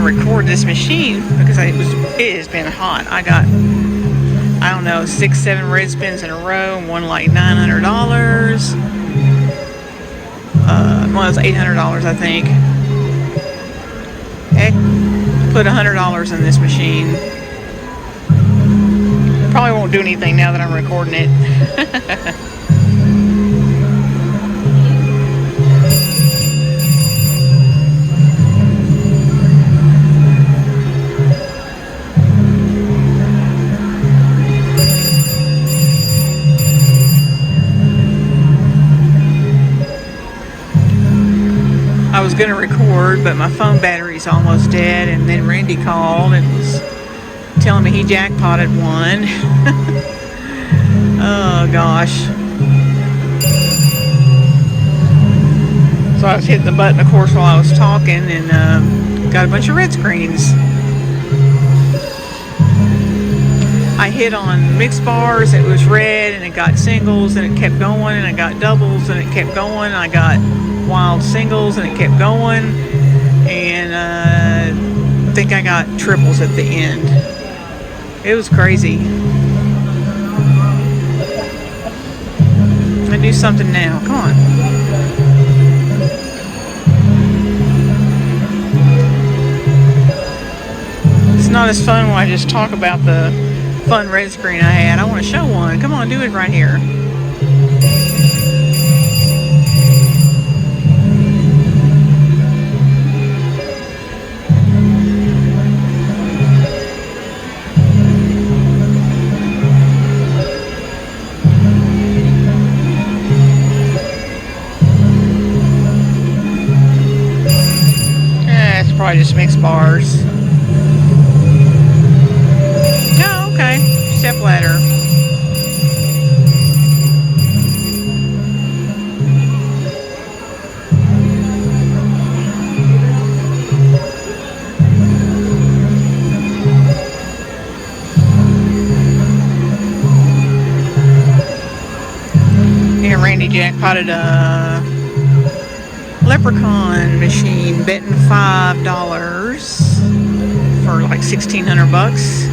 to record this machine because it has been hot. I got, I don't know, 6-7 red spins in a row and won like $900. Well, it was $800, I think. Heck, put $100 in this machine. Probably won't do anything now that I'm recording it. I was going to record, but my phone battery's almost dead, and then Randy called and was telling me he jackpotted one. Oh gosh. So I was hitting the button, of course, while I was talking, and got a bunch of red screens. I hit on mixed bars, it was red, and it got singles, and it kept going, and I got doubles, and it kept going, and I got wild singles, and it kept going, and I think I got triples at the end. It was crazy. I'm gonna do something now. Come on. It's not as fun when I just talk about the fun red screen I had. I want to show one. Come on, do it right here. Probably just mixed bars. Oh, okay. Step ladder. Yeah, Randy jackpotted a leprechaun machine, betting $5 for like $1,600.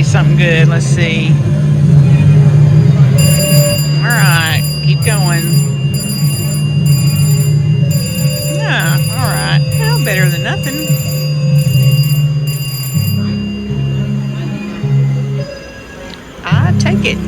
Something good. Let's see. All right, keep going. Yeah, all right. Well, better than nothing. I take it.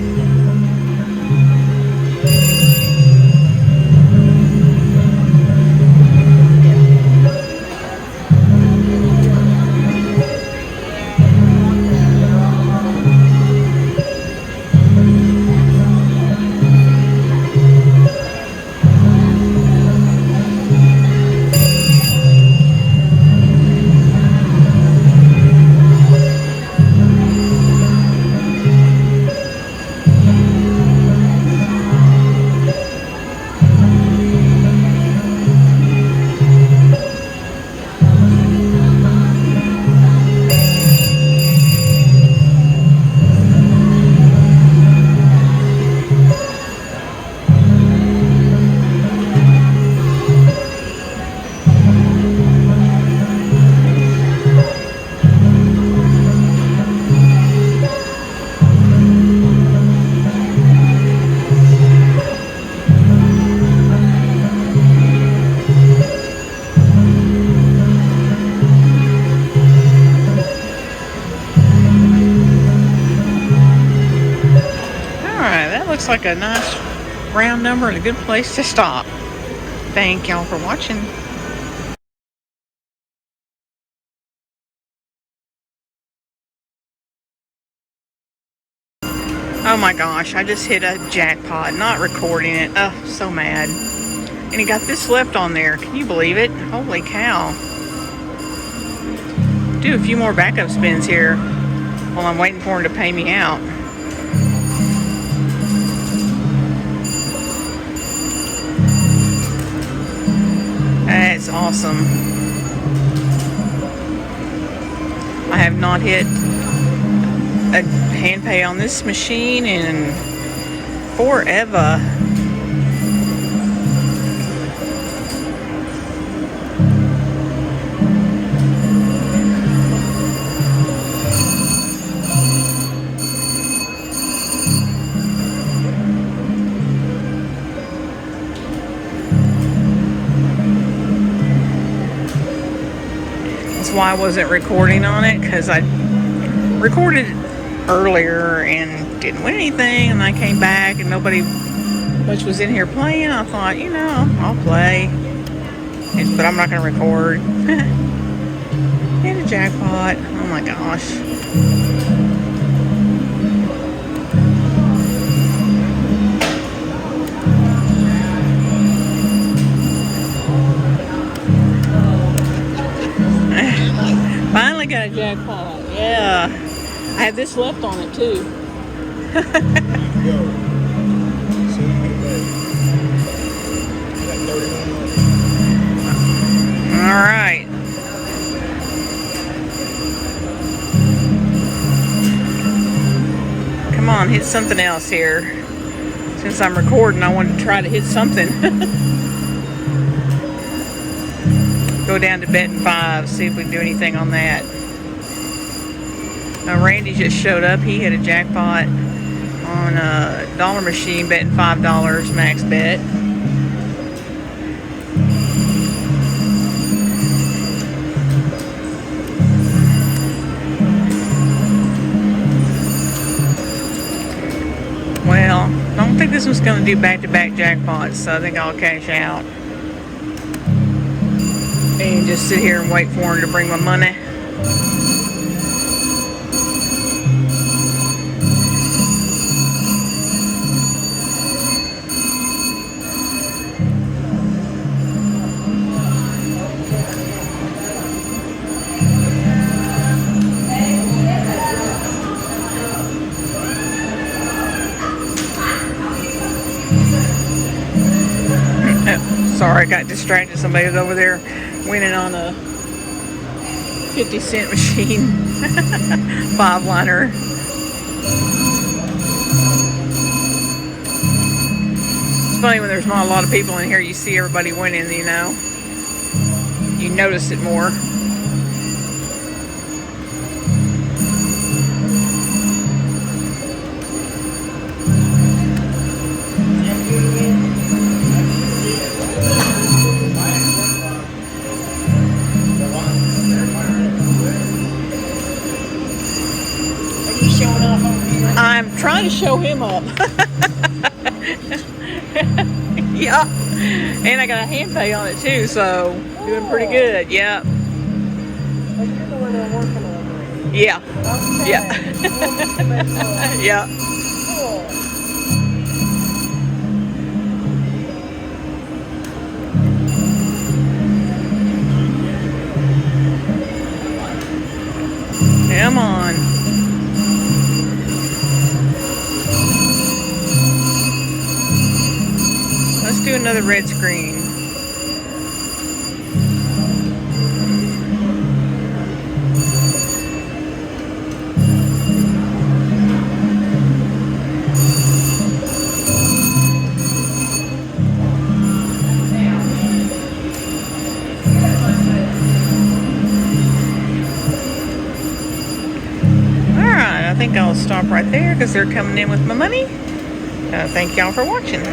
looks like a nice round number and a good place to stop. Thank y'all for watching. Oh my gosh, I just hit a jackpot, not recording it. Oh, so mad. And he got this left on there. Can you believe it? Holy cow. Do a few more backup spins here while I'm waiting for him to pay me out. That's awesome. I have not hit a hand pay on this machine in forever. That's why I wasn't recording on it, because I recorded earlier and didn't win anything, and I came back and nobody much was in here playing. I thought, you know, I'll play, but I'm not going to record. Hit a jackpot. Oh my gosh. Finally got a jackpot. Yeah. I have this left on it too. All right. Come on, hit something else here. Since I'm recording, I wanted to try to hit something. Go down to betting 5, see if we can do anything on that. Randy just showed up. He hit a jackpot on a dollar machine, betting $5 max bet. Well, I don't think this one's going to do back-to-back jackpots, so I think I'll cash out and just sit here and wait for him to bring my money. Sorry, I got distracted. Somebody was over there winning on a 50-cent machine. 5-liner. It's funny when there's not a lot of people in here, you see everybody winning, you know. You notice it more. I'm trying to show him up. Yeah. And I got a hand pay on it too, so doing pretty good. Yeah. Yeah. Yeah. Yeah. Come on. Let's do another red screen. I think I'll stop right there because they're coming in with my money. Thank y'all for watching.